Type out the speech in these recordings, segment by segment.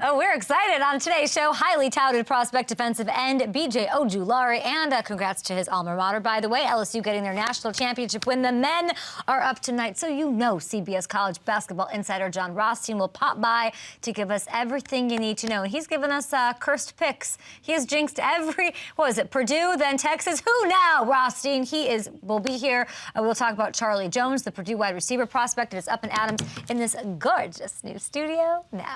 Oh, we're excited. On today's show, highly touted prospect defensive end BJ Ojulari, and congrats to his alma mater, by the way, LSU getting their national championship win. The men are up tonight, so you know CBS college basketball insider Jon Rothstein will pop by to give us everything you need to know. And he's given us cursed picks. He has jinxed Purdue, then Texas. Who now, Rothstein? Will be here. We'll talk about Charlie Jones, the Purdue wide receiver prospect. It's up and Adams in this gorgeous new studio now.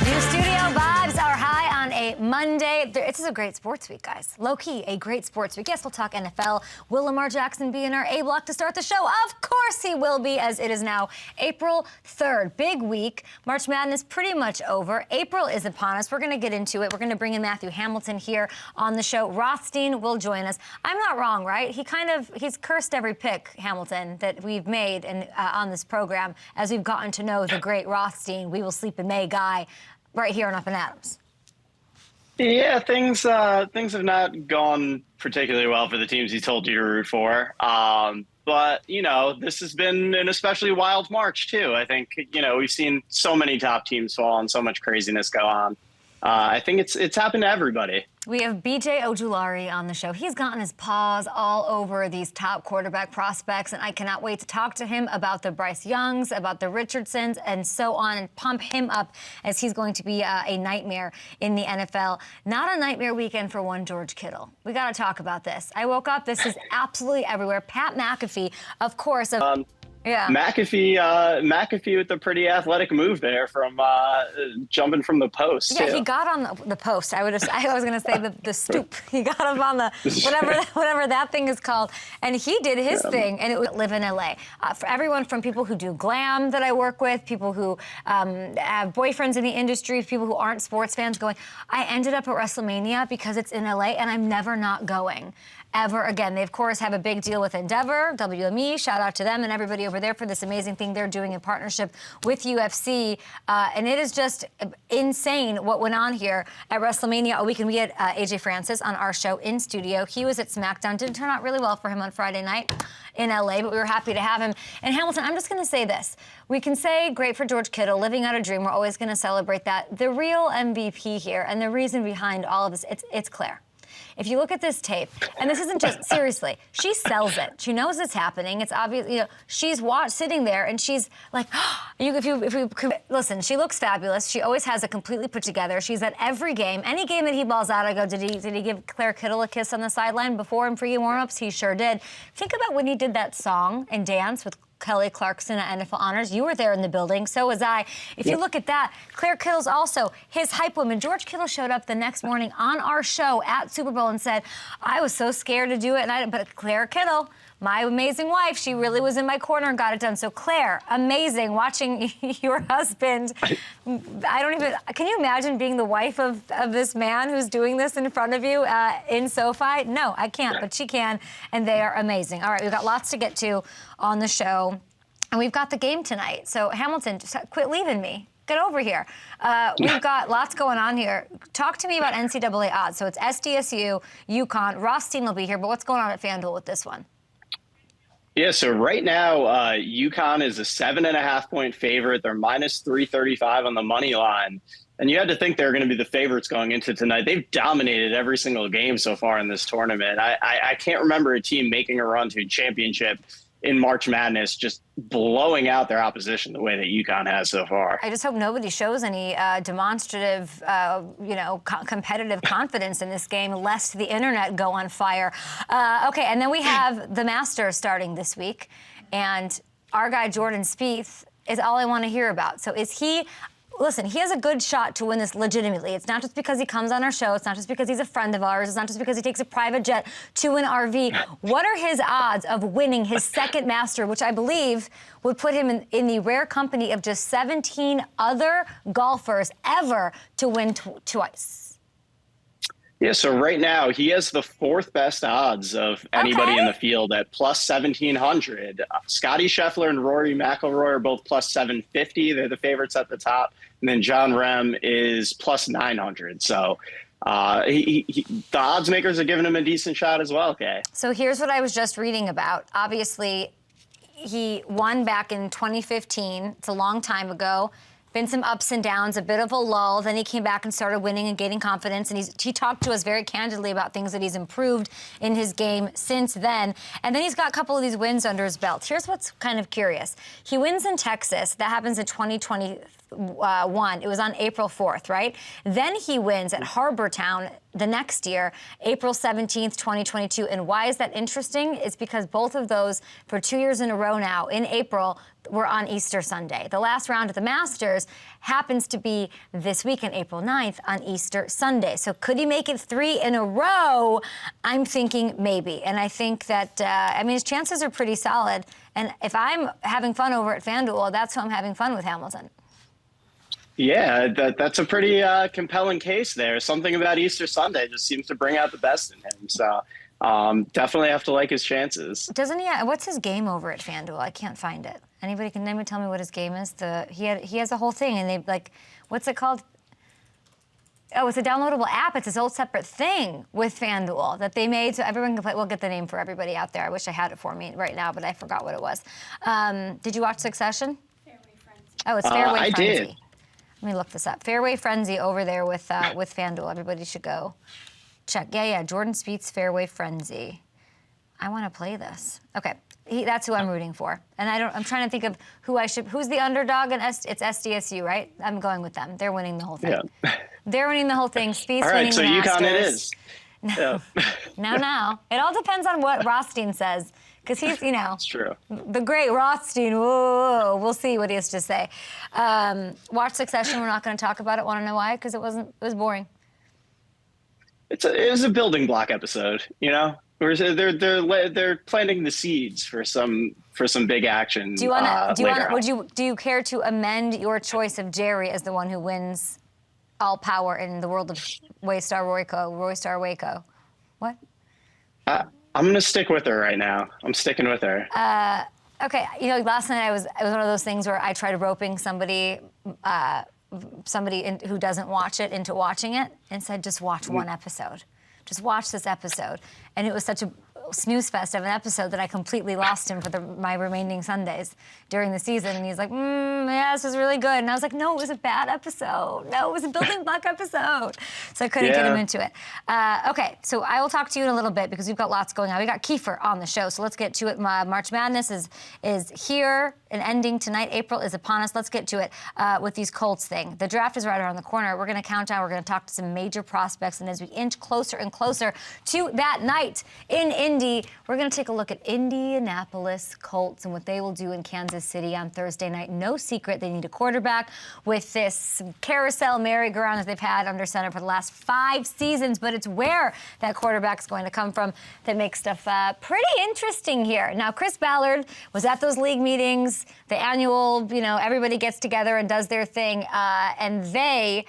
New studio vibes are high on a Monday. This is a great sports week, guys. Low-key, a great sports week. Yes, we'll talk NFL. Will Lamar Jackson be in our A block to start the show? Of course he will be, as it is now April 3rd. Big week. March Madness pretty much over. April is upon us. We're going to get into it. We're going to bring in Matthew Hamilton here on the show. Rothstein will join us. I'm not wrong, right? He's cursed every pick, Hamilton, that we've made on this program as we've gotten to know the great Rothstein, We Will Sleep in May guy right here on Up and Adams. Yeah, things have not gone particularly well for the teams he told you to root for. But, this has been an especially wild March, too. I think, we've seen so many top teams fall and so much craziness go on. I think it's happened to everybody. We have BJ Ojulari on the show. He's gotten his paws all over these top quarterback prospects, and I cannot wait to talk to him about the Bryce Youngs, about the Richardsons, and so on, and pump him up as he's going to be a nightmare in the NFL. Not a nightmare weekend for one George Kittle. We got to talk about this. I woke up. This is absolutely everywhere. Pat McAfee, of course. Yeah. McAfee with the pretty athletic move there from jumping from the post. Yeah, too. He got on the post. I was going to say the stoop. He got up on the whatever that thing is called, and he did his thing. And it was live in LA. For everyone from people who do glam that I work with, people who have boyfriends in the industry, people who aren't sports fans going. I ended up at WrestleMania because it's in LA, and I'm never not going. Ever again. They, of course, have a big deal with Endeavor, WME. Shout out to them and everybody over there for this amazing thing they're doing in partnership with UFC. And it is just insane what went on here at WrestleMania. We had AJ Francis on our show in studio. He was at SmackDown. Didn't turn out really well for him on Friday night in LA, but we were happy to have him. And Hamilton, I'm just going to say this. We can say great for George Kittle, living out a dream. We're always going to celebrate that. The real MVP here and the reason behind all of this, it's Claire. If you look at this tape, and this isn't just, seriously, she sells it. She knows it's happening. It's obvious, she's sitting there, and she's like, listen, she looks fabulous. She always has it completely put together. She's at every game. Any game that he balls out, I go, did he give Claire Kittle a kiss on the sideline before in pregame warmups? He sure did. Think about when he did that song and dance with Kelly Clarkson at NFL Honors. You were there in the building. So was I. If you look at that, Claire Kittle's also his hype woman. George Kittle showed up the next morning on our show at Super Bowl and said, I was so scared to do it. But Claire Kittle, my amazing wife, she really was in my corner and got it done. So Claire, amazing. Watching your husband. Can you imagine being the wife of this man who's doing this in front of you in SoFi? No, I can't, but she can. And they are amazing. All right, we've got lots to get to on the show. And we've got the game tonight. So Hamilton, just quit leaving me. Get over here. We've got lots going on here. Talk to me about NCAA odds. So it's SDSU, UConn. Rothstein will be here, but what's going on at FanDuel with this one? Yeah, so right now, UConn is a 7.5-point favorite. They're minus 335 on the money line. And you had to think they were going to be the favorites going into tonight. They've dominated every single game so far in this tournament. I can't remember a team making a run to a championship in March Madness, just blowing out their opposition the way that UConn has so far. I just hope nobody shows any demonstrative, competitive confidence in this game, lest the internet go on fire. Okay, and then we have the Masters starting this week, and our guy Jordan Spieth is all I want to hear about. So is he... Listen, he has a good shot to win this legitimately. It's not just because he comes on our show. It's not just because he's a friend of ours. It's not just because he takes a private jet to an RV. What are his odds of winning his second Master, which I believe would put him in the rare company of just 17 other golfers ever to win twice? Yeah, so right now he has the fourth best odds of anybody in the field at plus 1,700. Scotty Scheffler and Rory McIlroy are both plus 750. They're the favorites at the top. And then John Rem is plus 900. So The odds makers are giving him a decent shot as well, Kay. So here's what I was just reading about. Obviously, he won back in 2015. It's a long time ago. Been some ups and downs, a bit of a lull. Then he came back and started winning and gaining confidence. And he talked to us very candidly about things that he's improved in his game since then. And then he's got a couple of these wins under his belt. Here's what's kind of curious. He wins in Texas. That happens in 2021. It was on April 4th, right? Then he wins at Harbortown the next year, April 17th, 2022. And why is that interesting? It's because both of those, for 2 years in a row now, in April, were on Easter Sunday. The last round of the Masters happens to be this weekend, April 9th, on Easter Sunday. So could he make it 3 in a row? I'm thinking maybe. And I think that, his chances are pretty solid. And if I'm having fun over at FanDuel, that's who I'm having fun with, Hamilton. Yeah, that's a pretty compelling case there. Something about Easter Sunday just seems to bring out the best in him. So definitely have to like his chances. Doesn't he? What's his game over at FanDuel? I can't find it. Anybody can name me, tell me what his game is? He has a whole thing, and they what's it called? Oh, it's a downloadable app. It's this whole separate thing with FanDuel that they made so everyone can play. We'll get the name for everybody out there. I wish I had it for me right now, but I forgot what it was. Did you watch Succession? Fairway Frenzy. Oh, it's Fairway I Frenzy. did. Let me look this up. Fairway Frenzy over there with FanDuel. Everybody should go check. Yeah, Jordan Spieth's Fairway Frenzy. I want to play this. Okay, that's who I'm rooting for. And I'm trying to think of who's the underdog, and it's SDSU, right? I'm going with them. They're winning the whole thing. Yeah. They're winning the whole thing. Spieth's All right, winning so the Masters. UConn it is. Yeah. No. It all depends on what Rothstein says. Because he's, It's true. the great Rothstein. Whoa, we'll see what he has to say. Watch Succession. We're not going to talk about it. Want to know why? Because it was boring. It was a building block episode, They're planting the seeds for some big action. Do you care to amend your choice of Jerry as the one who wins all power in the world of Waystar Royco? What? I'm going to stick with her right now. I'm sticking with her. Okay, last night it was one of those things where I tried roping somebody who doesn't watch it into watching it, and said, just watch one episode. Just watch this episode. And it was such a snooze fest of an episode that I completely lost him for my remaining Sundays during the season. And he's like, yeah, this was really good. And I was like, no, it was a bad episode. No, it was a building block episode. So I couldn't get him into it. Okay, so I will talk to you in a little bit because we've got lots going on. We got Keefer on the show, so let's get to it. March Madness is here and ending tonight. April is upon us. Let's get to it with these Colts thing. The draft is right around the corner. We're going to count down. We're going to talk to some major prospects. And as we inch closer and closer to that night in Indy, we're going to take a look at Indianapolis Colts and what they will do in Kansas City on Thursday night. No secret, they need a quarterback with this carousel merry-go-round that they've had under center for the last 5 seasons, but it's where that quarterback's going to come from that makes stuff pretty interesting here. Now, Chris Ballard was at those league meetings, the annual, everybody gets together and does their thing, and they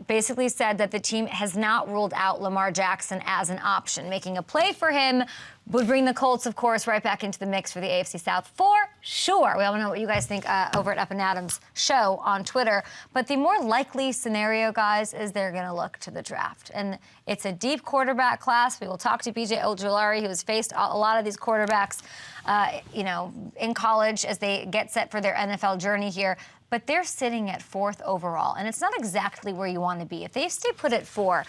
basically said that the team has not ruled out Lamar Jackson as an option. Making a play for him would bring the Colts, of course, right back into the mix for the AFC South for sure. We all know what you guys think over at Up and Adams show on Twitter. But the more likely scenario, guys, is they're going to look to the draft. And it's a deep quarterback class. We will talk to BJ Ojulari, who has faced a lot of these quarterbacks, in college as they get set for their NFL journey here. But they're sitting at 4th overall, and it's not exactly where you want to be. If they stay put at 4,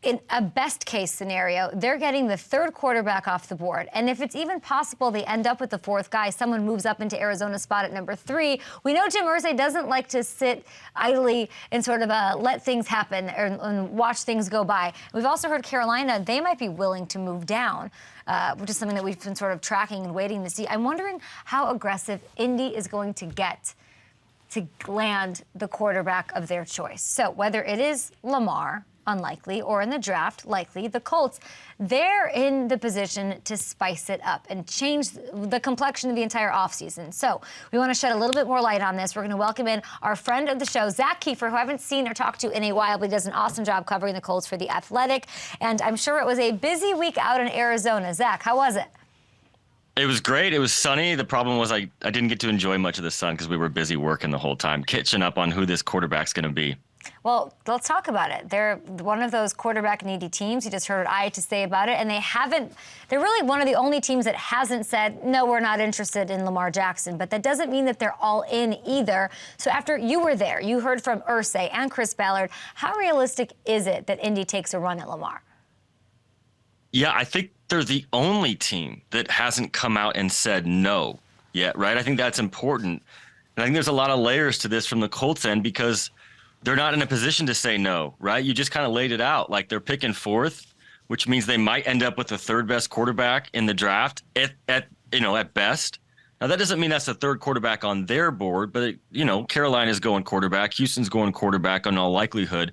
in a best-case scenario, they're getting the 3rd quarterback off the board. And if it's even possible they end up with the 4th guy, someone moves up into Arizona's spot at number 3. We know Jim Irsay doesn't like to sit idly and sort of let things happen and watch things go by. We've also heard Carolina, they might be willing to move down, which is something that we've been sort of tracking and waiting to see. I'm wondering how aggressive Indy is going to get to land the quarterback of their choice. So whether it is Lamar, unlikely, or in the draft, likely, the Colts, they're in the position to spice it up and change the complexion of the entire offseason. So we want to shed a little bit more light on this. We're going to welcome in our friend of the show, Zak Keefer, who I haven't seen or talked to in a while, but he does an awesome job covering the Colts for The Athletic. And I'm sure it was a busy week out in Arizona. Zak, how was it? It was great. It was sunny. The problem was I didn't get to enjoy much of the sun because we were busy working the whole time, catching up on who this quarterback's going to be. Well, let's talk about it. They're one of those quarterback needy teams. You just heard what I had to say about it. And they're really one of the only teams that hasn't said, no, we're not interested in Lamar Jackson. But that doesn't mean that they're all in either. So after you were there, you heard from Irsay and Chris Ballard. How realistic is it that Indy takes a run at Lamar? Yeah, I think they're the only team that hasn't come out and said no yet, right? I think that's important. And I think there's a lot of layers to this from the Colts end because they're not in a position to say no, right? You just kind of laid it out. Like they're picking fourth, which means they might end up with the third best quarterback in the draft at best. Now, that doesn't mean that's the third quarterback on their board, but, Carolina's going quarterback. Houston's going quarterback in all likelihood.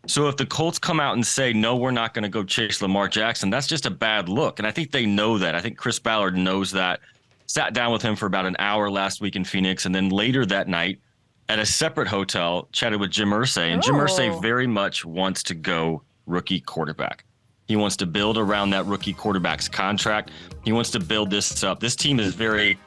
So if the Colts come out and say, no, we're not going to go chase Lamar Jackson, that's just a bad look. And I think they know that. I think Chris Ballard knows that. Sat down with him for about an hour last week in Phoenix. And then later that night at a separate hotel, chatted with Jim Irsay. And Jim Irsay very much wants to go rookie quarterback. He wants to build around that rookie quarterback's contract. He wants to build this up. This team is very,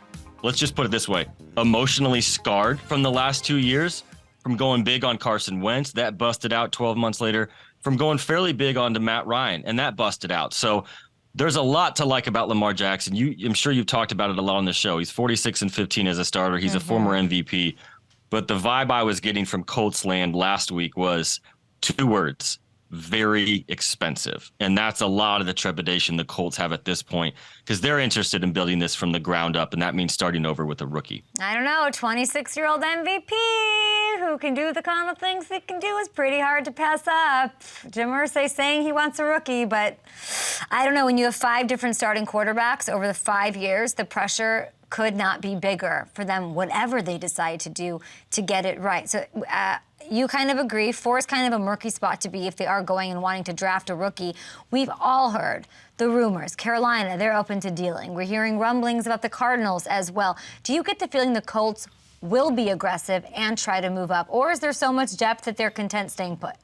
let's just put it this way, emotionally scarred from the last 2 years. From going big on Carson Wentz, that busted out 12 months later, from going fairly big onto Matt Ryan, and that busted out. So there's a lot to like about Lamar Jackson. I'm sure you've talked about it a lot on the show. He's 46-15 as a starter. He's a former MVP. But the vibe I was getting from Colts land last week was 2 words: very expensive. And that's a lot of the trepidation the Colts have at this point because they're interested in building this from the ground up, and that means starting over with a rookie. I don't know, 26-year-old MVP who can do the kind of things he can do is pretty hard to pass up. Jim Irsay saying he wants a rookie, but I don't know. When you have 5 different starting quarterbacks over the 5 years, the pressure could not be bigger for them, whatever they decide to do to get it right. So you kind of agree. 4 is kind of a murky spot to be if they are going and wanting to draft a rookie. We've all heard the rumors. Carolina, they're open to dealing. We're hearing rumblings about the Cardinals as well. Do you get the feeling the Colts will be aggressive and try to move up? Or is there so much depth that they're content staying put?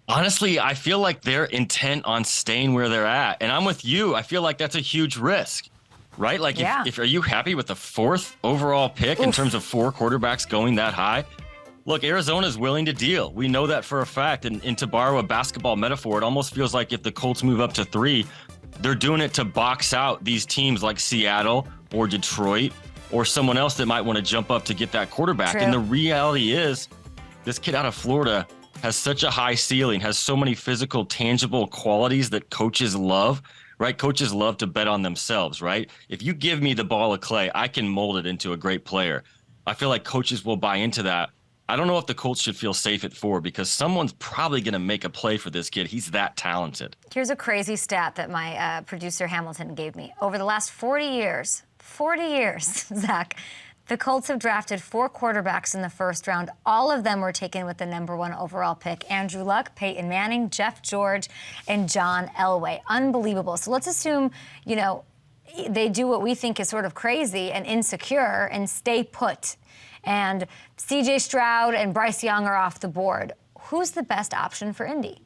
Honestly, I feel like they're intent on staying where they're at. And I'm with you. I feel like that's a huge risk. Right? Like, if are you happy with the 4th overall pick in terms of 4 quarterbacks going that high? Look, Arizona's willing to deal. We know that for a fact. And to borrow a basketball metaphor, it almost feels like if the Colts move up to 3, they're doing it to box out these teams like Seattle or Detroit or someone else that might want to jump up to get that quarterback. True. And the reality is, this kid out of Florida has such a high ceiling, has so many physical, tangible qualities that coaches love. Right? Coaches love to bet on themselves, right? If you give me the ball of clay, I can mold it into a great player. I feel like coaches will buy into that. I don't know if the Colts should feel safe at 4 because someone's probably going to make a play for this kid. He's that talented. Here's a crazy stat that my producer Hamilton gave me. Over the last 40 years, Zach, the Colts have drafted 4 quarterbacks in the first round. All of them were taken with the number 1 overall pick. Andrew Luck, Peyton Manning, Jeff George, and John Elway. Unbelievable. So let's assume, they do what we think is sort of crazy and insecure and stay put. And C.J. Stroud and Bryce Young are off the board. Who's the best option for Indy?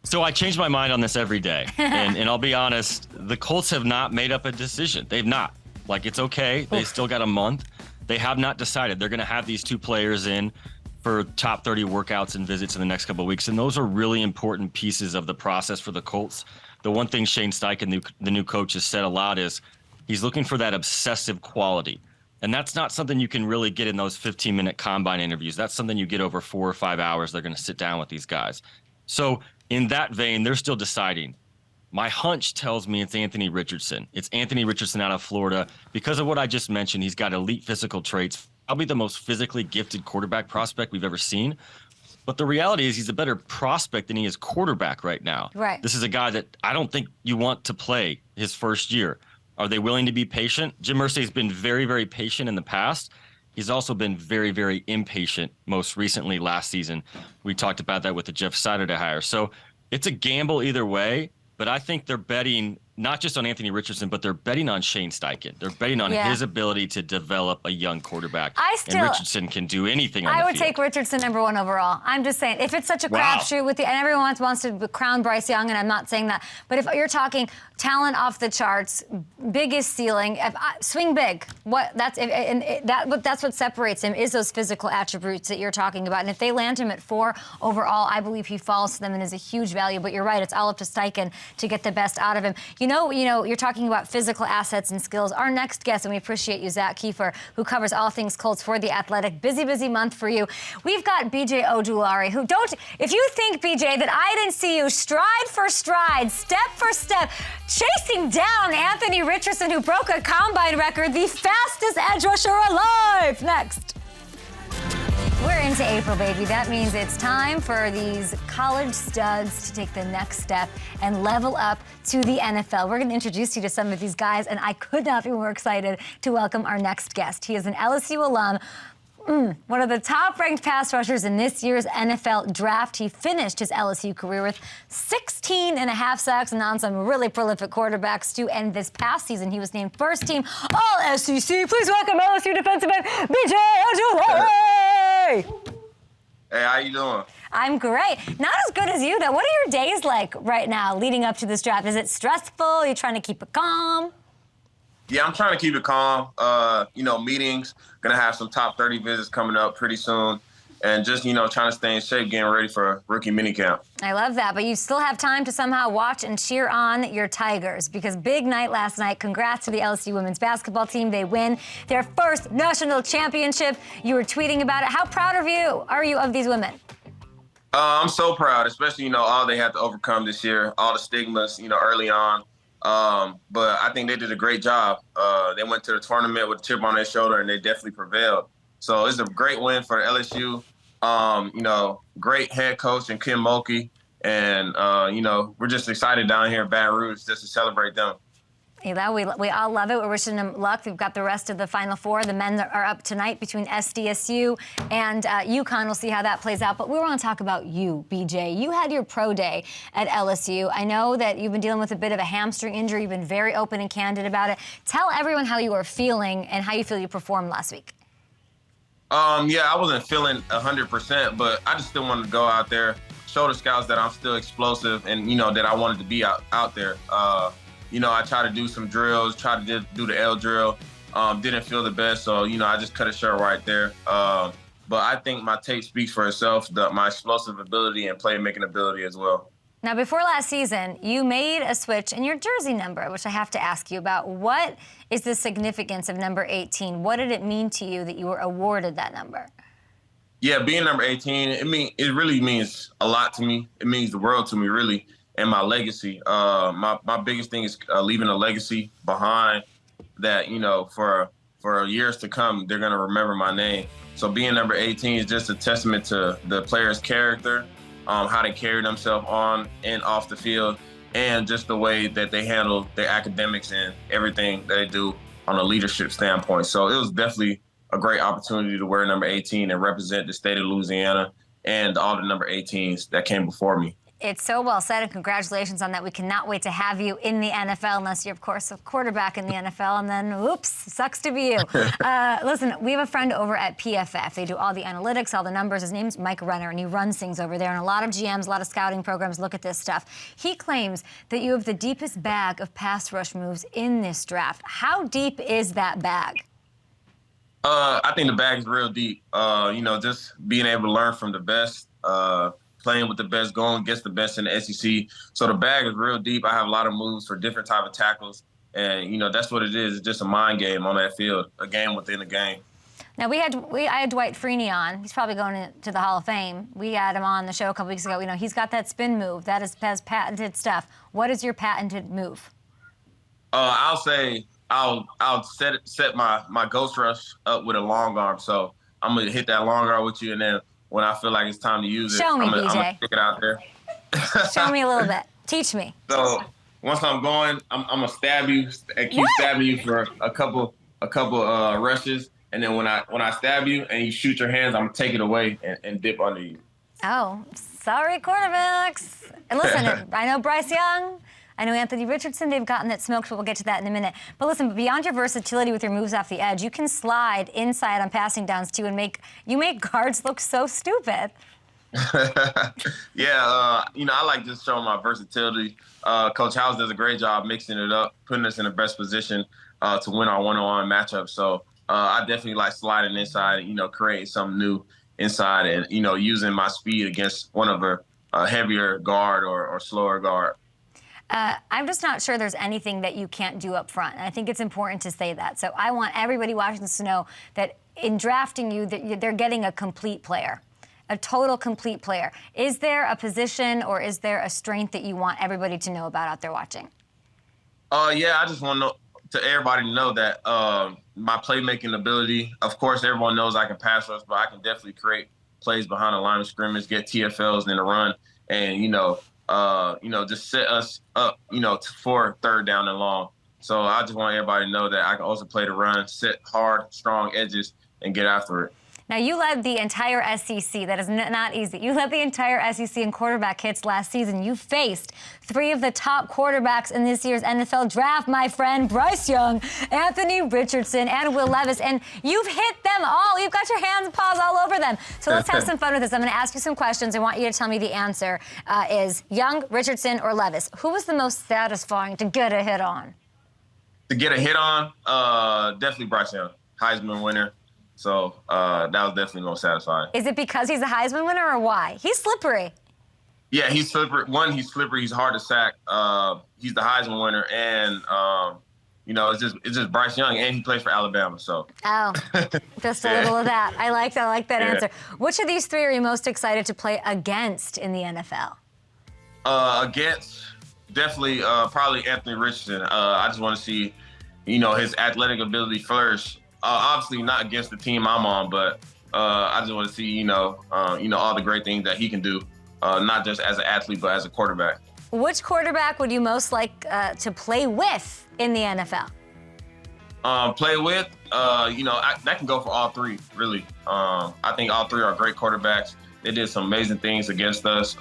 So I change my mind on this every day. and I'll be honest, the Colts have not made up a decision. They've not. Like, it's okay. They still got a month. They have not decided. They're going to have these 2 players in for top 30 workouts and visits in the next couple of weeks. And those are really important pieces of the process for the Colts. The one thing Shane Steichen, the new coach, has said a lot is he's looking for that obsessive quality. And that's not something you can really get in those 15-minute combine interviews. That's something you get over 4 or 5 hours. They're going to sit down with these guys. So in that vein, they're still deciding. My hunch tells me it's Anthony Richardson. It's Anthony Richardson out of Florida. Because of what I just mentioned, he's got elite physical traits, probably the most physically gifted quarterback prospect we've ever seen. But the reality is he's a better prospect than he is quarterback right now. Right. This is a guy that I don't think you want to play his first year. Are they willing to be patient? Jim Irsay's been very, very patient in the past. He's also been very, very impatient most recently last season. We talked about that with the Jeff Saturday hire. So it's a gamble either way. But I think they're betting not just on Anthony Richardson, but they're betting on Shane Steichen. They're betting on his ability to develop a young quarterback. And Richardson can do anything on the field. I would take Richardson #1 overall. I'm just saying, if it's such a crapshoot with and everyone wants to crown Bryce Young, and I'm not saying that, but if you're talking talent off the charts, biggest ceiling, swing big. That's what separates him is those physical attributes that you're talking about. And if they land him at 4 overall, I believe he falls to them and is a huge value. But you're right, it's all up to Steichen to get the best out of him. You know, you're talking about physical assets and skills. Our next guest, and we appreciate you, Zak Keefer, who covers all things Colts for The Athletic. Busy month for you. We've got BJ Ojulari, who if you think, BJ, that I didn't see you stride for stride, step for step, chasing down Anthony Richardson, who broke a combine record, the fastest edge rusher alive. Next. We're into April, baby. That means it's time for these college studs to take the next step and level up to the NFL. We're going to introduce you to some of these guys, and I could not be more excited to welcome our next guest. He is an LSU alum, one of the top-ranked pass rushers in this year's NFL draft. He finished his LSU career with 16.5 sacks and on some really prolific quarterbacks, too. And this past season, he was named first team All-SEC. Please welcome LSU defensive end BJ Ojulari. Hey, how you doing? I'm great. Not as good as you, though. What are your days like right now leading up to this draft? Is it stressful? Are you trying to keep it calm? Yeah, I'm trying to keep it calm. Meetings. Gonna have some top 30 visits coming up pretty soon. And just, trying to stay in shape, getting ready for rookie minicamp. I love that. But you still have time to somehow watch and cheer on your Tigers, because big night last night. Congrats to the LSU women's basketball team. They win their first national championship. You were tweeting about it. How proud are you of these women? I'm so proud, especially, all they had to overcome this year, all the stigmas, early on. But I think they did a great job. They went to the tournament with a chip on their shoulder, and they definitely prevailed. So it's a great win for LSU. Great head coach and Kim Mulkey. And, we're just excited down here in Baton Rouge just to celebrate them. Yeah, we all love it. We're wishing them luck. We've got the rest of the Final Four. The men are up tonight between SDSU and UConn. We'll see how that plays out. But we want to talk about you, BJ. You had your pro day at LSU. I know that you've been dealing with a bit of a hamstring injury. You've been very open and candid about it. Tell everyone how you are feeling and how you feel you performed last week. I wasn't feeling 100%, but I just still wanted to go out there, show the scouts that I'm still explosive and, that I wanted to be out there. I tried to do some drills, tried to do the L drill, didn't feel the best. So, I just cut it short right there. But I think my tape speaks for itself, my explosive ability and playmaking ability as well. Now, before last season, you made a switch in your jersey number, which I have to ask you about. What is the significance of number 18? What did it mean to you that you were awarded that number? Yeah, being number 18, it really means a lot to me. It means the world to me, really, and my legacy. My biggest thing is leaving a legacy behind that, for years to come, they're going to remember my name. So being number 18 is just a testament to the player's character, how they carry themselves on and off the field, and just the way that they handle their academics and everything that they do on a leadership standpoint. So it was definitely a great opportunity to wear number 18 and represent the state of Louisiana and all the number 18s that came before me. It's so well said, and congratulations on that. We cannot wait to have you in the NFL, unless you're, of course, a quarterback in the NFL, and then, oops, sucks to be you. Listen, we have a friend over at PFF. They do all the analytics, all the numbers. His name's Mike Renner, and he runs things over there. And a lot of GMs, a lot of scouting programs look at this stuff. He claims that you have the deepest bag of pass rush moves in this draft. How deep is that bag? I think the bag is real deep. Just being able to learn from the best, playing with the best, going against the best in the SEC. So the bag is real deep. I have a lot of moves for different type of tackles. And, that's what it is. It's just a mind game on that field, a game within a game. Now, I had Dwight Freeney on. He's probably going to the Hall of Fame. We had him on the show a couple weeks ago. He's got that spin move. That has patented stuff. What is your patented move? I'll say I'll set my ghost rush up with a long arm. So I'm going to hit that long arm with you, and then when I feel like it's time to use it, Show me, BJ. I'm going to stick it out there. Show me a little bit. Teach me. So once I'm going, I'm going to stab you and keep stabbing you for a couple rushes. And then when I stab you and you shoot your hands, I'm going to take it away and dip under you. Oh, sorry, quarterbacks. And listen, I know Bryce Young. I know Anthony Richardson, they've gotten that smoked, but we'll get to that in a minute. But listen, beyond your versatility with your moves off the edge, you can slide inside on passing downs too and make guards look so stupid. Yeah, I like just showing my versatility. Coach House does a great job mixing it up, putting us in the best position to win our one-on-one matchup. So I definitely like sliding inside and, creating something new inside and, using my speed against one of a heavier guard or slower guard. I'm just not sure there's anything that you can't do up front. And I think it's important to say that. So I want everybody watching this to know that in drafting you, that they're getting a complete player, a total complete player. Is there a position or is there a strength that you want everybody to know about out there watching? Yeah, I just want everybody to know that my playmaking ability, of course, everyone knows I can pass rush, but I can definitely create plays behind the line of scrimmage, get TFLs in the run, and, just set us up, for third down and long. So I just want everybody to know that I can also play the run, set hard, strong edges, and get after it. Now, you led the entire SEC. That is not easy. You led the entire SEC in quarterback hits last season. You faced 3 of the top quarterbacks in this year's NFL draft, my friend, Bryce Young, Anthony Richardson, and Will Levis. And you've hit them all. You've got your hands and paws all over them. So let's have some fun with this. I'm going to ask you some questions. I want you to tell me the answer is Young, Richardson, or Levis. Who was the most satisfying to get a hit on? To get a hit on, definitely Bryce Young, Heisman winner. So that was definitely most satisfying. Is it because he's a Heisman winner or why? He's slippery. Yeah, he's slippery. One, he's slippery. He's hard to sack. He's the Heisman winner, and it's just Bryce Young, and he plays for Alabama. So just a little of that. I like that answer. Which of these 3 are you most excited to play against in the NFL? Against definitely probably Anthony Richardson. I just want to see his athletic ability flourish. Obviously not against the team I'm on, but I just want to see, all the great things that he can do, not just as an athlete, but as a quarterback. Which quarterback would you most like to play with in the NFL? Play with, that can go for all 3, really. I think all 3 are great quarterbacks. They did some amazing things against us,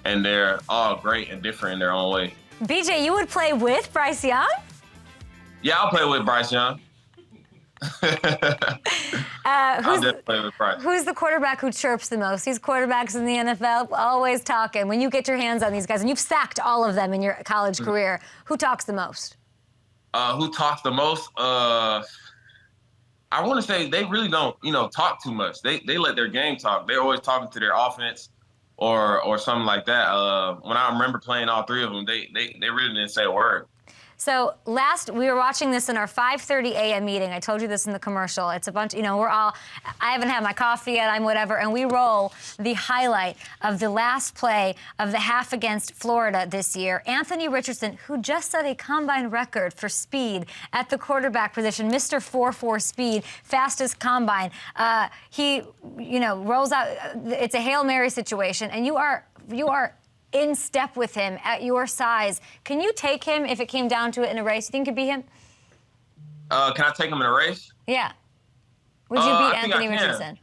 and they're all great and different in their own way. BJ, you would play with Bryce Young? Yeah, I'll play with Bryce Young. Who's the quarterback who chirps the most? These quarterbacks in the NFL always talking. When you get your hands on these guys, and you've sacked all of them in your college career, who talks the most? Who talks the most? I want to say they really don't, talk too much. They let their game talk. They're always talking to their offense or something like that. When I remember playing all 3 of them, they really didn't say a word. So we were watching this in our 5:30 a.m. meeting. I told you this in the commercial. It's a bunch, I haven't had my coffee yet, I'm whatever, and we roll the highlight of the last play of the half against Florida this year. Anthony Richardson, who just set a combine record for speed at the quarterback position, Mr. 4.4 speed, fastest combine. He, rolls out. It's a Hail Mary situation, and you are in step with him at your size. Can you take him if it came down to it in a race? You think you could beat him? Can I take him in a race? Yeah. Would you beat Anthony Richardson?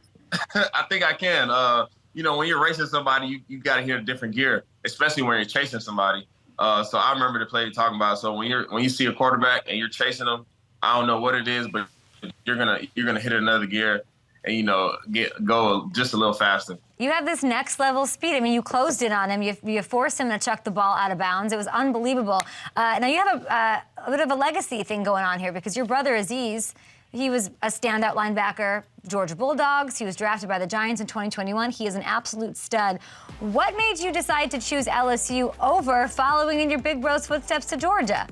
I think I can. When you're racing somebody, you got to hit a different gear, especially when you're chasing somebody. So I remember the play you're talking about. So when you see a quarterback and you're chasing them, I don't know what it is, but you're gonna hit another gear and go just a little faster. You have this next level speed. I mean, you closed in on him. You forced him to chuck the ball out of bounds. It was unbelievable. Now you have a bit of a legacy thing going on here because your brother Aziz, he was a standout linebacker, Georgia Bulldogs. He was drafted by the Giants in 2021. He is an absolute stud. What made you decide to choose LSU over following in your big bro's footsteps to Georgia?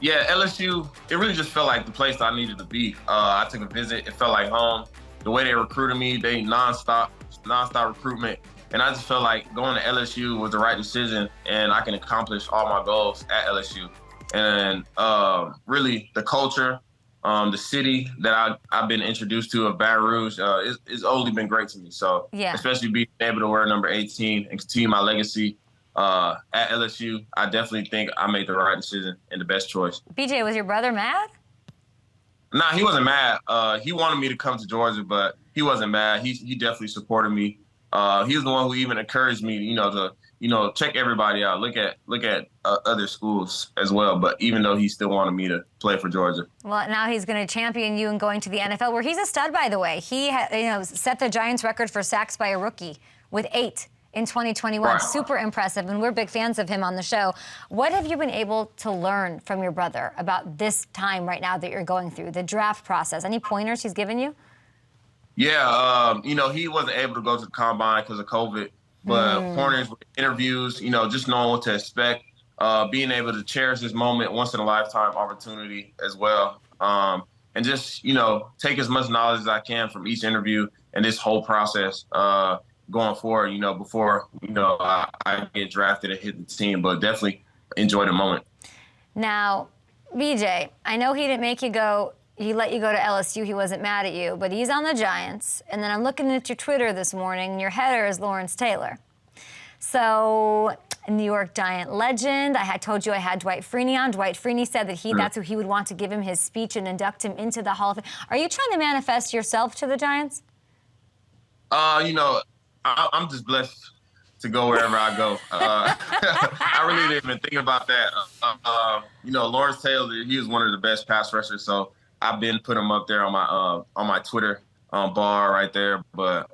Yeah, LSU, it really just felt like the place I needed to be. I took a visit. It felt like home. The way they recruited me, they nonstop recruitment. And I just felt like going to LSU was the right decision, and I can accomplish all my goals at LSU. And really, the culture, the city that I've been introduced to of Baton Rouge, it's only been great to me. So, especially being able to wear number 18 and continue my legacy at LSU, I definitely think I made the right decision and the best choice. BJ, was your brother mad? Nah, he wasn't mad. He wanted me to come to Georgia, but he wasn't mad. He definitely supported me. He was the one who even encouraged me, to check everybody out. Look at other schools as well. But even though he still wanted me to play for Georgia. Well, now he's going to champion you and going to the NFL, where he's a stud, by the way. He set the Giants record for sacks by a rookie with 8 in 2021. Right. Super impressive, and we're big fans of him on the show. What have you been able to learn from your brother about this time right now that you're going through, the draft process? Any pointers he's given you? Yeah, he wasn't able to go to the combine because of COVID, but pointers, interviews, just knowing what to expect, being able to cherish this moment, once in a lifetime opportunity as well. And just, take as much knowledge as I can from each interview and this whole process going forward, before, I get drafted and hit the team, but definitely enjoy the moment. Now, BJ, I know he didn't make you go. He let you go to LSU. He wasn't mad at you, but he's on the Giants. And then I'm looking at your Twitter this morning, and your header is Lawrence Taylor. So, New York Giant legend. I had told you I had Dwight Freeney on. Dwight Freeney said that that's who he would want to give him his speech and induct him into the Hall of Fame. Are you trying to manifest yourself to the Giants? I'm just blessed to go wherever I go. I really didn't even think about that. Lawrence Taylor, he was one of the best pass rushers, so I've been putting him up there on my Twitter bar right there. But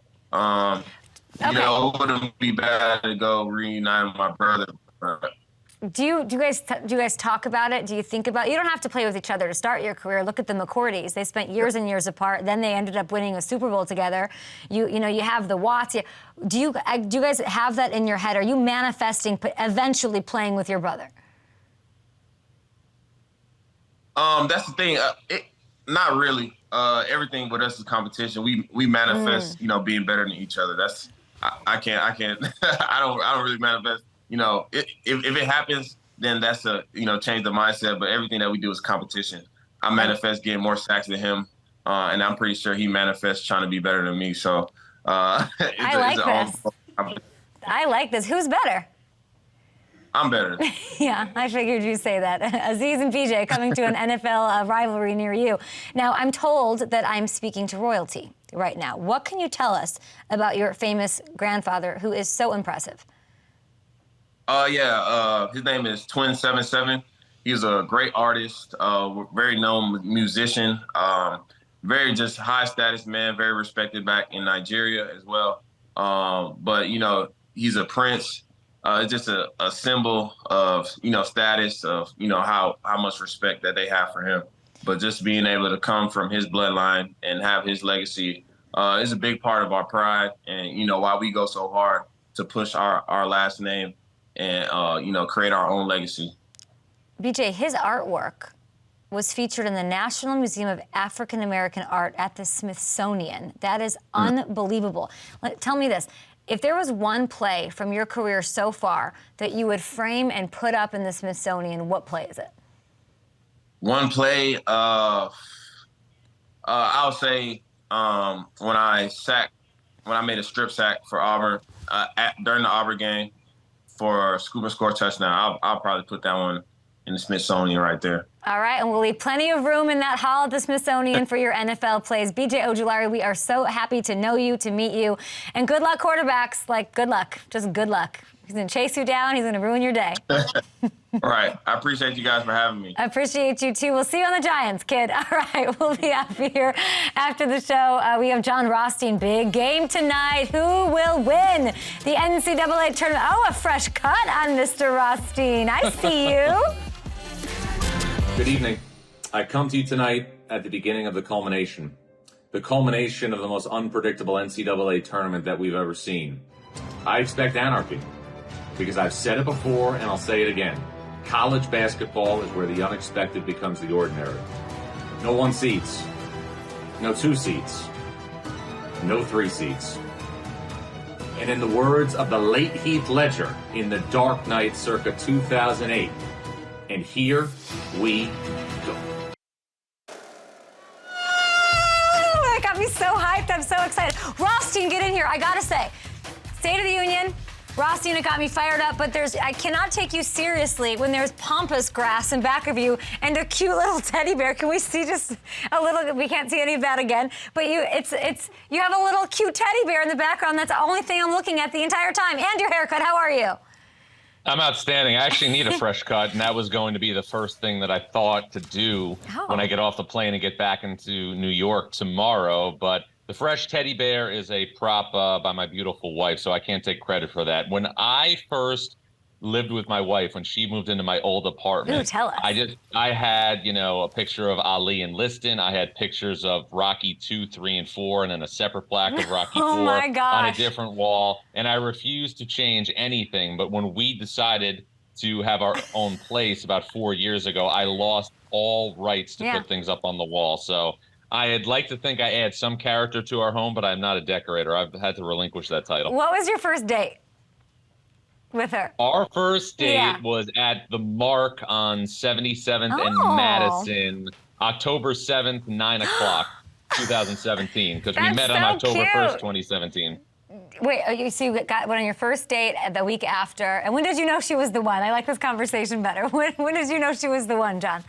it wouldn't be bad to go reunite with my brother. Do you guys talk about it? Do you think about it? You don't have to play with each other to start your career. Look at the McCourties. They spent years and years apart. Then they ended up winning a Super Bowl together. You have the Watts. Do you guys have that in your head? Are you manifesting eventually playing with your brother? That's the thing. Not really. Everything with us is competition. We manifest, being better than each other. That's I can't. I don't really manifest. If it happens, then that's change the mindset. But everything that we do is competition. I manifest getting more sacks than him, and I'm pretty sure he manifests trying to be better than me. So I like this. Who's better? I'm better. Yeah, I figured you'd say that. Aziz and BJ coming to an NFL rivalry near you. Now, I'm told that I'm speaking to royalty right now. What can you tell us about your famous grandfather, who is so impressive? His name is Twin77. He's a great artist, very known musician, very just high status man, very respected back in Nigeria as well. But he's a prince. It's just a symbol of, status, of, how much respect that they have for him. But just being able to come from his bloodline and have his legacy is a big part of our pride. And, why we go so hard to push our last name and, create our own legacy. BJ, his artwork was featured in the National Museum of African American Art at the Smithsonian. That is unbelievable. Tell me this. If there was one play from your career so far that you would frame and put up in the Smithsonian, what play is it? One play, I'll say when I made a strip sack for Auburn during the Auburn game for scoop and score touchdown. I'll probably put that one in the Smithsonian right there. All right, and we'll leave plenty of room in that hall at the Smithsonian for your NFL plays. BJ Ojulari, we are so happy to know you, to meet you. And good luck, quarterbacks. Good luck. Just good luck. He's going to chase you down. He's going to ruin your day. All right. I appreciate you guys for having me. I appreciate you, too. We'll see you on the Giants, kid. All right, we'll be up here after the show. We have Jon Rothstein. Big game tonight. Who will win the NCAA Tournament? Oh, a fresh cut on Mr. Rothstein. I see you. Good evening. I come to you tonight at the beginning of the culmination of the most unpredictable NCAA tournament that we've ever seen. I expect anarchy because I've said it before and I'll say it again. College basketball is where the unexpected becomes the ordinary. No 1 seats, no 2 seats, no 3 seats. And in the words of the late Heath Ledger in The Dark Knight circa 2008, and here we go. Oh, that got me so hyped. I'm so excited. Rothstein, get in here. I gotta say, State of the Union, Rothstein, it got me fired up, but I cannot take you seriously when there's pampas grass in back of you and a cute little teddy bear. Can we see just a little? We can't see any of that again. But you have a little cute teddy bear in the background. That's the only thing I'm looking at the entire time. And your haircut. How are you? I'm outstanding. I actually need a fresh cut, and that was going to be the first thing that I thought to do when I get off the plane and get back into New York tomorrow. But the fresh teddy bear is a prop by my beautiful wife, so I can't take credit for that. When I first lived with my wife, when she moved into my old apartment, Ooh, tell us. I had, a picture of Ali enlisting. I had pictures of Rocky 2, 3, and 4, and then a separate plaque of Rocky 4 my gosh. on a different wall. And I refused to change anything. But when we decided to have our own place about 4 years ago, I lost all rights to put things up on the wall. So I'd like to think I add some character to our home, but I'm not a decorator. I've had to relinquish that title. What was your first date with her? Our first date was at the Mark on 77th and Madison, October 7th, 9 o'clock, 2017, because we met on October 1st, 2017. Wait, so you got one on your first date the week after, and when did you know she was the one? I like this conversation better. When did you know she was the one, Jon?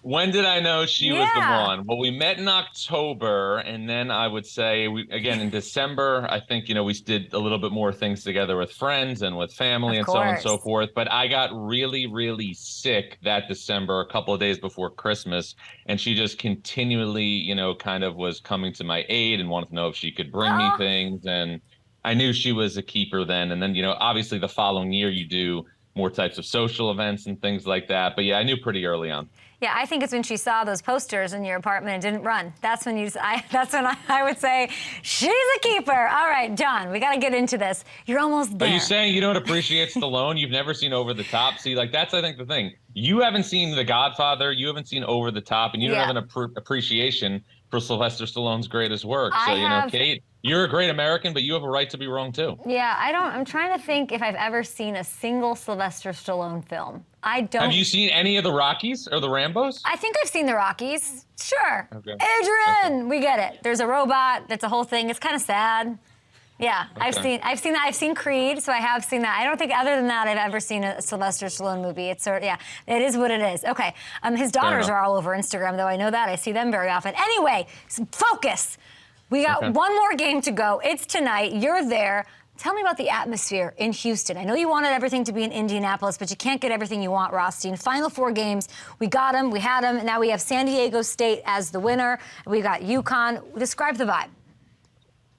When did I know she was the one? Well, we met in October, and then I would say, again, in December, I think, we did a little bit more things together with friends and with family and so on and so forth. But I got really, really sick that December, a couple of days before Christmas, and she just continually, kind of was coming to my aid and wanted to know if she could bring me things. And I knew she was a keeper then. And then, obviously the following year you do more types of social events and things like that. But yeah, I knew pretty early on. Yeah, I think it's when she saw those posters in your apartment and didn't run. That's when I would say, she's a keeper. All right, Jon, we got to get into this. You're almost there. Are you saying you don't appreciate Stallone? You've never seen Over the Top? See, that's, I think, the thing. You haven't seen The Godfather. You haven't seen Over the Top, and you don't have an appreciation for Sylvester Stallone's greatest work. So, Kate, you're a great American, but you have a right to be wrong, too. Yeah, I'm trying to think if I've ever seen a single Sylvester Stallone film. I don't. Have you seen any of the Rockies or the Rambos? I think I've seen the Rockies. Sure. Okay. Adrian, we get it. There's a robot. That's a whole thing. It's kind of sad. Yeah, okay. I've seen that. I've seen Creed, so I have seen that. I don't think other than that I've ever seen a Sylvester Stallone movie. It is what it is. Okay. His daughters are all over Instagram, though. I know that. I see them very often. Anyway, focus. We got one more game to go. It's tonight. You're there. Tell me about the atmosphere in Houston. I know you wanted everything to be in Indianapolis, but you can't get everything you want, Rothstein. Final 4 games, we got them, we had them, and now we have San Diego State as the winner. We got UConn. Describe the vibe.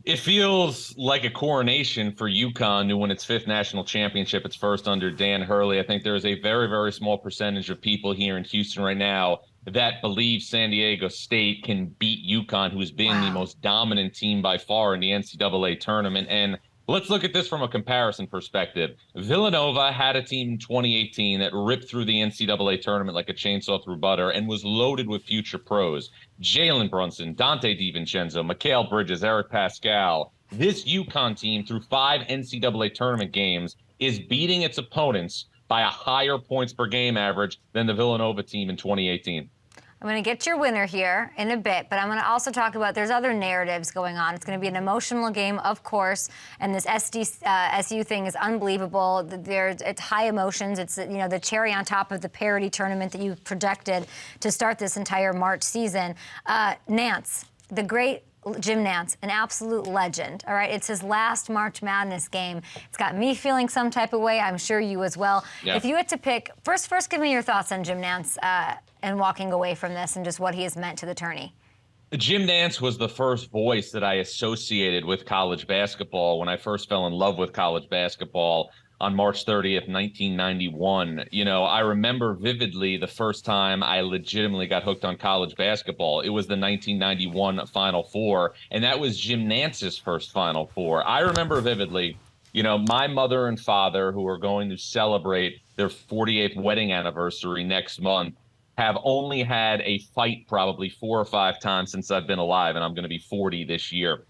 It feels like a coronation for UConn to win its 5th national championship. It's first under Dan Hurley. I think there is a very, very small percentage of people here in Houston right now that believe San Diego State can beat UConn, who's been the most dominant team by far in the NCAA tournament. And let's look at this from a comparison perspective. Villanova had a team in 2018 that ripped through the NCAA tournament like a chainsaw through butter and was loaded with future pros. Jalen Brunson, Dante DiVincenzo, Mikal Bridges, Eric Pascal. This UConn team, through 5 NCAA tournament games, is beating its opponents by a higher points per game average than the Villanova team in 2018. I'm going to get your winner here in a bit, but I'm going to also talk about there's other narratives going on. It's going to be an emotional game, of course, and this SU thing is unbelievable. It's high emotions. It's the cherry on top of the parity tournament that you projected to start this entire March season. Nance, the great Jim Nance, an absolute legend, all right? It's his last March Madness game. It's got me feeling some type of way. I'm sure you as well. Yeah. If you had to pick, first give me your thoughts on Jim Nance and walking away from this and just what he has meant to the tourney. Jim Nance was the first voice that I associated with college basketball when I first fell in love with college basketball on March 30th, 1991. I remember vividly the first time I legitimately got hooked on college basketball. It was the 1991 Final Four, and that was Jim Nance's first Final Four. I remember vividly, my mother and father, who are going to celebrate their 48th wedding anniversary next month, have only had a fight probably 4 or 5 times since I've been alive, and I'm going to be 40 this year.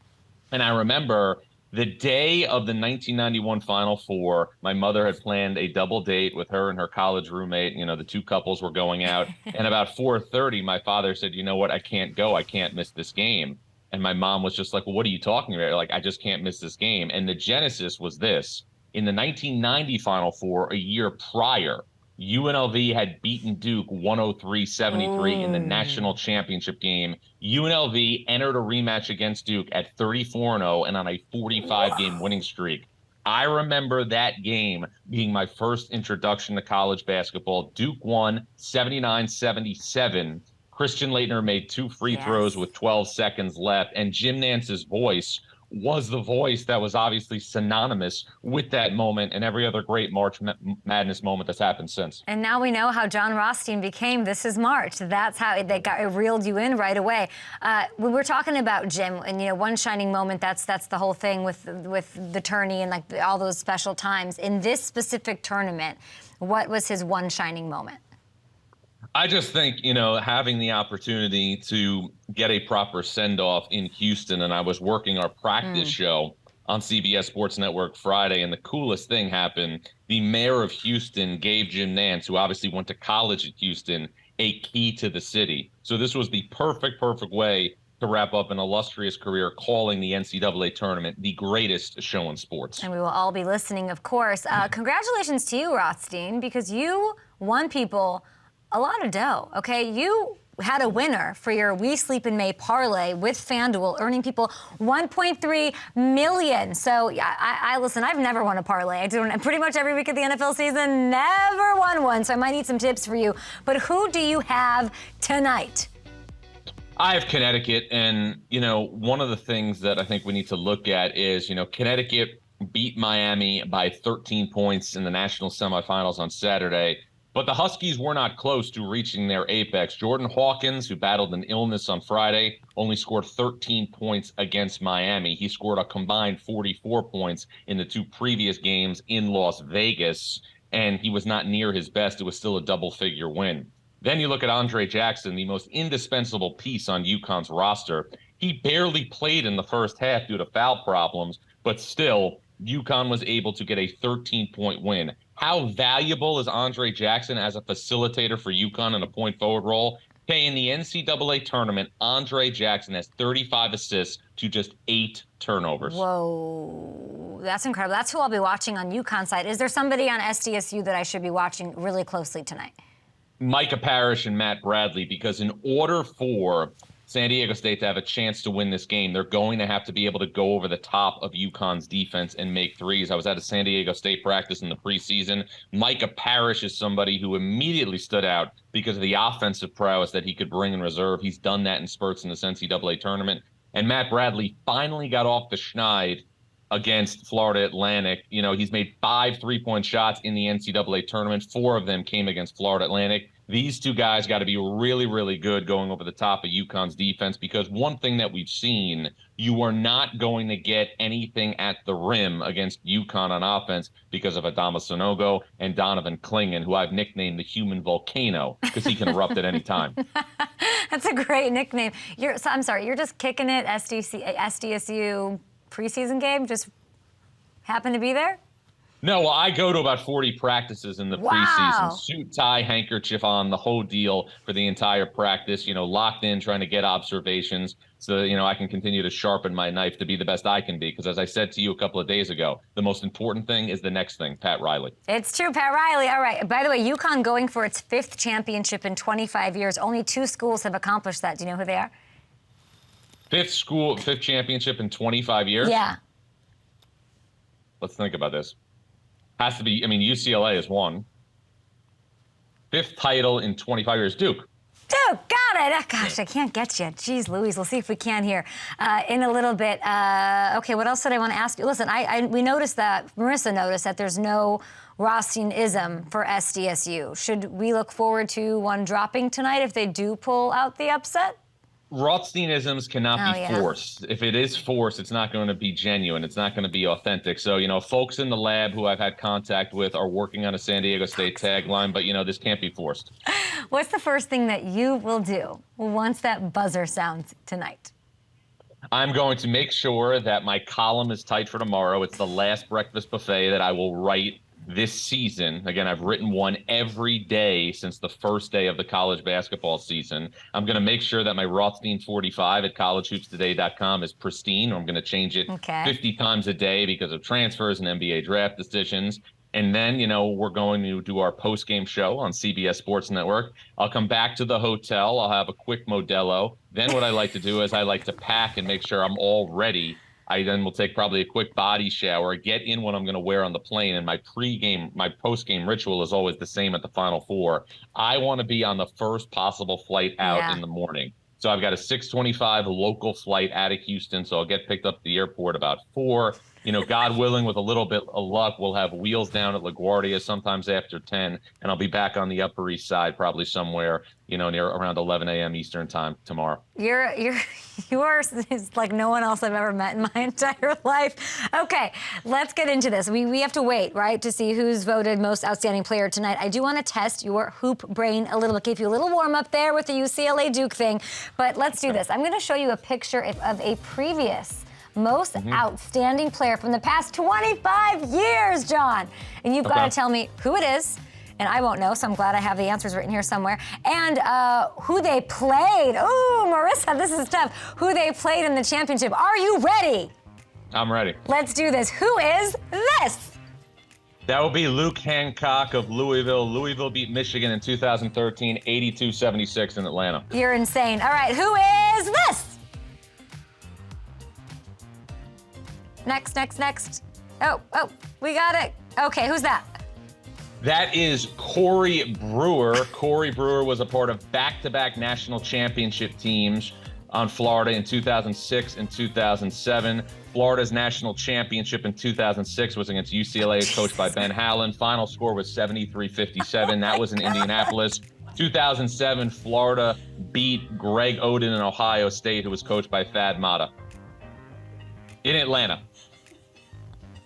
And I remember the day of the 1991 Final Four, my mother had planned a double date with her and her college roommate. The 2 couples were going out. And about 4:30, my father said, you know what, I can't go. I can't miss this game. And my mom was just like, well, what are you talking about? Like, I just can't miss this game. And the genesis was this. In the 1990 Final Four, a year prior, UNLV had beaten Duke 103-73 in the national championship game. UNLV entered a rematch against Duke at 34-0 and on a 45-game winning streak. I remember that game being my first introduction to college basketball. Duke won 79-77. Christian Laettner made 2 free throws with 12 seconds left, and Jim Nance's voice was the voice that was obviously synonymous with that moment and every other great March Madness moment that's happened since. And now we know how Jon Rothstein became This Is March. That's how it reeled you in right away. When we're talking about Jim and, one shining moment, that's the whole thing with the tourney and like all those special times. In this specific tournament, what was his one shining moment? I just think, having the opportunity to get a proper send-off in Houston, and I was working our practice show on CBS Sports Network Friday, and the coolest thing happened. The mayor of Houston gave Jim Nance, who obviously went to college at Houston, a key to the city. So this was the perfect way to wrap up an illustrious career calling the NCAA tournament the greatest show in sports. And we will all be listening, of course. Congratulations to you, Rothstein, because you won people a lot of dough, okay? You had a winner for your We Sleep in May parlay with FanDuel, earning people $1.3 million. So I listen, I've never won a parlay. I do it pretty much every week of the NFL season, never won one. So I might need some tips for you. But who do you have tonight? I have Connecticut, and, one of the things that I think we need to look at is, Connecticut beat Miami by 13 points in the national semifinals on Saturday. But the Huskies were not close to reaching their apex. Jordan Hawkins, who battled an illness on Friday, only scored 13 points against Miami. He scored a combined 44 points in the 2 previous games in Las Vegas, and he was not near his best. It was still a double-figure win. Then you look at Andre Jackson, the most indispensable piece on UConn's roster. He barely played in the first half due to foul problems, but still, UConn was able to get a 13-point win. How valuable is Andre Jackson as a facilitator for UConn in a point-forward role? Okay, in the NCAA tournament, Andre Jackson has 35 assists to just 8 turnovers. Whoa, that's incredible. That's who I'll be watching on UConn side. Is there somebody on SDSU that I should be watching really closely tonight? Micah Parrish and Matt Bradley, because in order for San Diego State to have a chance to win this game, they're going to have to be able to go over the top of UConn's defense and make threes. I was at a San Diego State practice in the preseason. Micah Parrish is somebody who immediately stood out because of the offensive prowess that he could bring in reserve. He's done that in spurts in this NCAA tournament. And Matt Bradley finally got off the schneid against Florida Atlantic. He's made 5 3-point shots in the NCAA tournament. 4 of them came against Florida Atlantic. These 2 guys got to be really, really good going over the top of UConn's defense, because one thing that we've seen, you are not going to get anything at the rim against UConn on offense because of Adama Sanogo and Donovan Clingan, who I've nicknamed the human volcano because he can erupt at any time. That's a great nickname. I'm sorry, you're just kicking it, SDSU preseason game? Just happen to be there? No, well, I go to about 40 practices in the preseason. Suit, tie, handkerchief on, the whole deal for the entire practice, locked in, trying to get observations so, I can continue to sharpen my knife to be the best I can be. Because as I said to you a couple of days ago, the most important thing is the next thing, Pat Riley. It's true, Pat Riley. All right. By the way, UConn going for its 5th championship in 25 years. Only 2 schools have accomplished that. Do you know who they are? 5th championship in 25 years? Yeah. Let's think about this. Has to be, UCLA is 1. 5th title in 25 years, Duke. Duke, got it. Oh, gosh, I can't get you. Jeez Louise, we'll see if we can here in a little bit. Okay, what else did I want to ask you? Listen, we noticed that, Marissa noticed that there's no Rothstein-ism for SDSU. Should we look forward to one dropping tonight if they do pull out the upset? Rothstein-isms cannot be forced. If it is forced, it's not going to be genuine. It's not going to be authentic. So, folks in the lab who I've had contact with are working on a San Diego State tagline, but, this can't be forced. What's the first thing that you will do once that buzzer sounds tonight? I'm going to make sure that my column is tight for tomorrow. It's the last breakfast buffet that I will write this season. Again, I've written one every day since the first day of the college basketball season. I'm going to make sure that my Rothstein 45 at collegehoopstoday.com is pristine. I'm going to change it 50 times a day because of transfers and NBA draft decisions. And then, we're going to do our post-game show on CBS Sports Network. I'll come back to the hotel. I'll have a quick Modelo. Then what I like to do is I like to pack and make sure I'm all ready I then will take probably a quick body shower, get in what I'm going to wear on the plane, and my post-game ritual is always the same at the Final Four. I want to be on the first possible flight out in the morning. So I've got a 6:25 local flight out of Houston, so I'll get picked up at the airport about 4. God willing, with a little bit of luck, we'll have wheels down at LaGuardia sometimes after 10, and I'll be back on the Upper East Side probably somewhere, near around 11 a.m. Eastern time tomorrow. You are like no one else I've ever met in my entire life. Okay, let's get into this. We have to wait, right, to see who's voted most outstanding player tonight. I do want to test your hoop brain a little bit, give you a little warm up there with the UCLA Duke thing, but let's do this. I'm going to show you a picture of a previous most outstanding player from the past 25 years, John. And you've got to tell me who it is, and I won't know, so I'm glad I have the answers written here somewhere, and who they played. Ooh, Marissa, this is tough. Who they played in the championship. Are you ready? I'm ready. Let's do this. Who is this? That will be Luke Hancock of Louisville. Louisville beat Michigan in 2013, 82-76 in Atlanta. You're insane. All right, who is this? Next. Oh, we got it. Okay, who's that? That is Corey Brewer. Corey Brewer was a part of back-to-back national championship teams on Florida in 2006 and 2007. Florida's national championship in 2006 was against UCLA, coached by Ben Hallen. Final score was 73-57. That was in Indianapolis. 2007, Florida beat Greg Oden in Ohio State, who was coached by Thad Matta. In Atlanta.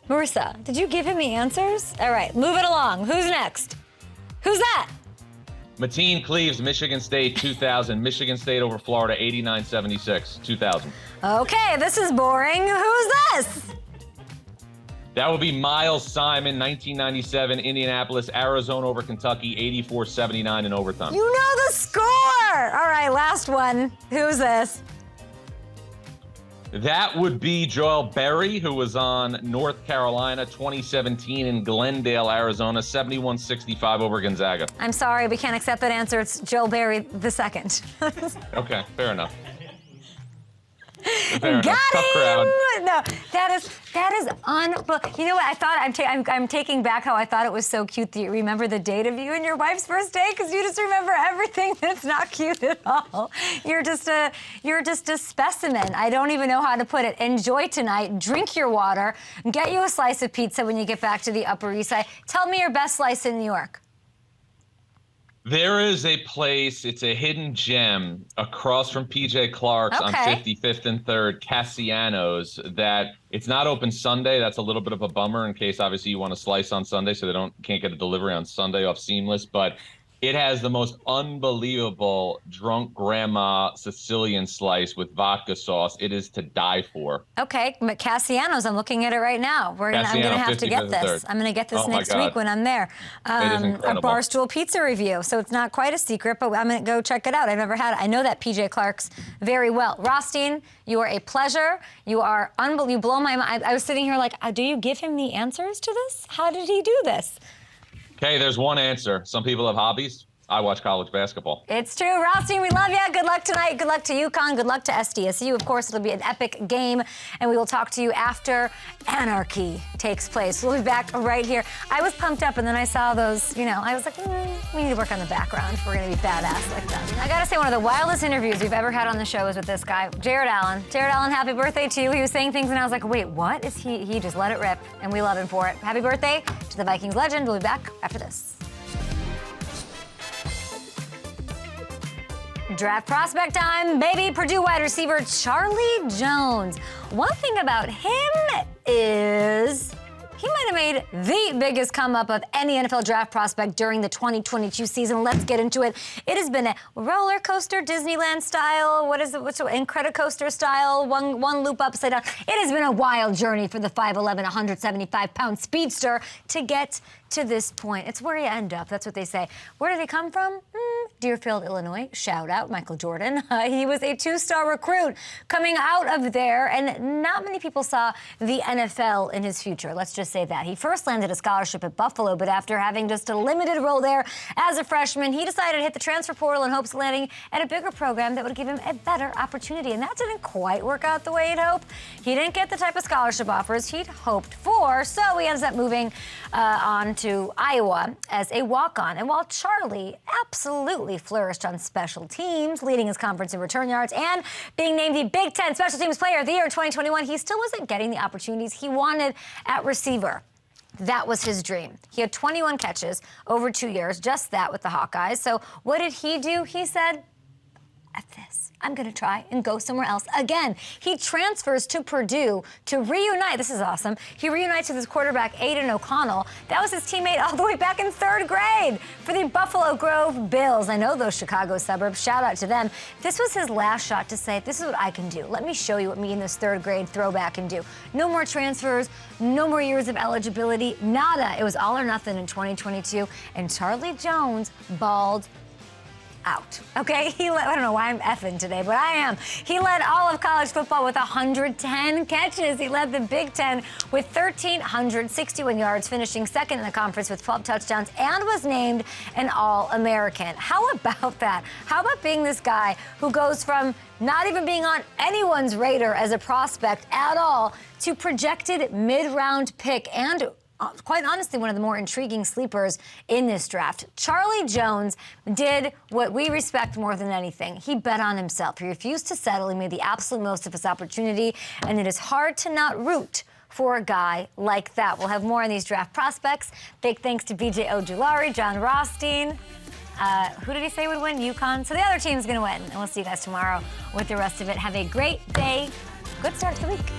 Marissa, did you give him the answers? All right, move it along. Who's next? Who's that? Mateen Cleaves, Michigan State, 2000. Michigan State over Florida, 89-76, 2000. Okay, this is boring. Who's this? That would be Miles Simon, 1997, Indianapolis, Arizona over Kentucky, 84-79 in overtime. You know the score! All right, last one. Who's this? That would be Joel Berry, who was on North Carolina, 2017 in Glendale, Arizona, 71-65 over Gonzaga. I'm sorry, we can't accept that answer. It's Joel Berry the second. Okay, fair enough. Got Tough crowd. No, that is unbelievable. You know what? I thought I'm taking back how I thought it was so cute that you remember the date of you and your wife's first date, because you just remember everything that's not cute at all. You're just a specimen. I don't even know how to put it. Enjoy tonight. Drink your water. Get you a slice of pizza when you get back to the Upper East Side. Tell me your best slice in New York. There is a place, it's a hidden gem across from PJ Clark's on 55th and 3rd, Cassiano's, that it's not open Sunday. That's a little bit of a bummer in case obviously you want to slice on Sunday so they can't get a delivery on Sunday off Seamless, but it has the most unbelievable drunk grandma Sicilian slice with vodka sauce. It is to die for. Okay, Cassiano's, I'm looking at it right now. I'm going to have to get this. I'm going to get this next week when I'm there. A Barstool Pizza review. So it's not quite a secret, but I'm going to go check it out. I've never had it. I know that PJ Clark's very well. Rothstein, you are a pleasure. You are unbelievable. You blow my mind. I was sitting here like, do you give him the answers to this? How did he do this? Okay, there's one answer. Some people have hobbies. I watch college basketball. It's true. Rothstein, we love you. Good luck tonight. Good luck to UConn. Good luck to SDSU. Of course, it'll be an epic game, and we will talk to you after anarchy takes place. We'll be back right here. I was pumped up, and then I saw those, I was like, we need to work on the background if we're going to be badass like that. I got to say, one of the wildest interviews we've ever had on the show is with this guy, Jared Allen. Jared Allen, happy birthday to you. He was saying things, and I was like, wait, what is he? He just let it rip, and we love him for it. Happy birthday to the Vikings legend. We'll be back after this. Draft prospect time, baby. Purdue wide receiver Charlie Jones. One thing about him is he might have made the biggest come up of any NFL draft prospect during the 2022 season. Let's get into it. It has been a roller coaster, Disneyland style. What's Incredicoaster style? One loop upside down. It has been a wild journey for the 5'11", 175-pound speedster to get to this point. It's where you end up. That's what they say. Where did he come from? Deerfield, Illinois. Shout out Michael Jordan. He was a 2-star recruit coming out of there, and not many people saw the NFL in his future. Let's just say that. He first landed a scholarship at Buffalo, but after having just a limited role there as a freshman, he decided to hit the transfer portal in hopes of landing at a bigger program that would give him a better opportunity. And that didn't quite work out the way he'd hoped. He didn't get the type of scholarship offers he'd hoped for, so he ends up moving on to Iowa as a walk-on. And while Charlie absolutely flourished on special teams, leading his conference in return yards and being named the Big Ten Special Teams Player of the Year in 2021, he still wasn't getting the opportunities he wanted at receiver. That was his dream. He had 21 catches over 2 years, just that with the Hawkeyes. So what did he do? He said, F this. I'm going to try and go somewhere else again. He transfers to Purdue to reunite. This is awesome. He reunites with his quarterback, Aiden O'Connell. That was his teammate all the way back in 3rd grade for the Buffalo Grove Bills. I know those Chicago suburbs. Shout out to them. This was his last shot to say, this is what I can do. Let me show you what me and this 3rd grade throwback can do. No more transfers, no more years of eligibility, nada. It was all or nothing in 2022. And Charlie Jones balled out. Okay, I don't know why I'm effing today, but I am. He led all of college football with 110 catches. He led the Big Ten with 1,361 yards, finishing second in the conference with 12 touchdowns, and was named an All-American. How about that? How about being this guy who goes from not even being on anyone's radar as a prospect at all to projected mid-round pick and quite honestly, one of the more intriguing sleepers in this draft. Charlie Jones did what we respect more than anything. He bet on himself. He refused to settle. He made the absolute most of his opportunity, and it is hard to not root for a guy like that. We'll have more on these draft prospects. Big thanks to BJ Ojulari, Jon Rothstein. Who did he say would win? UConn. So the other team's going to win, and we'll see you guys tomorrow with the rest of it. Have a great day. Good start to the week.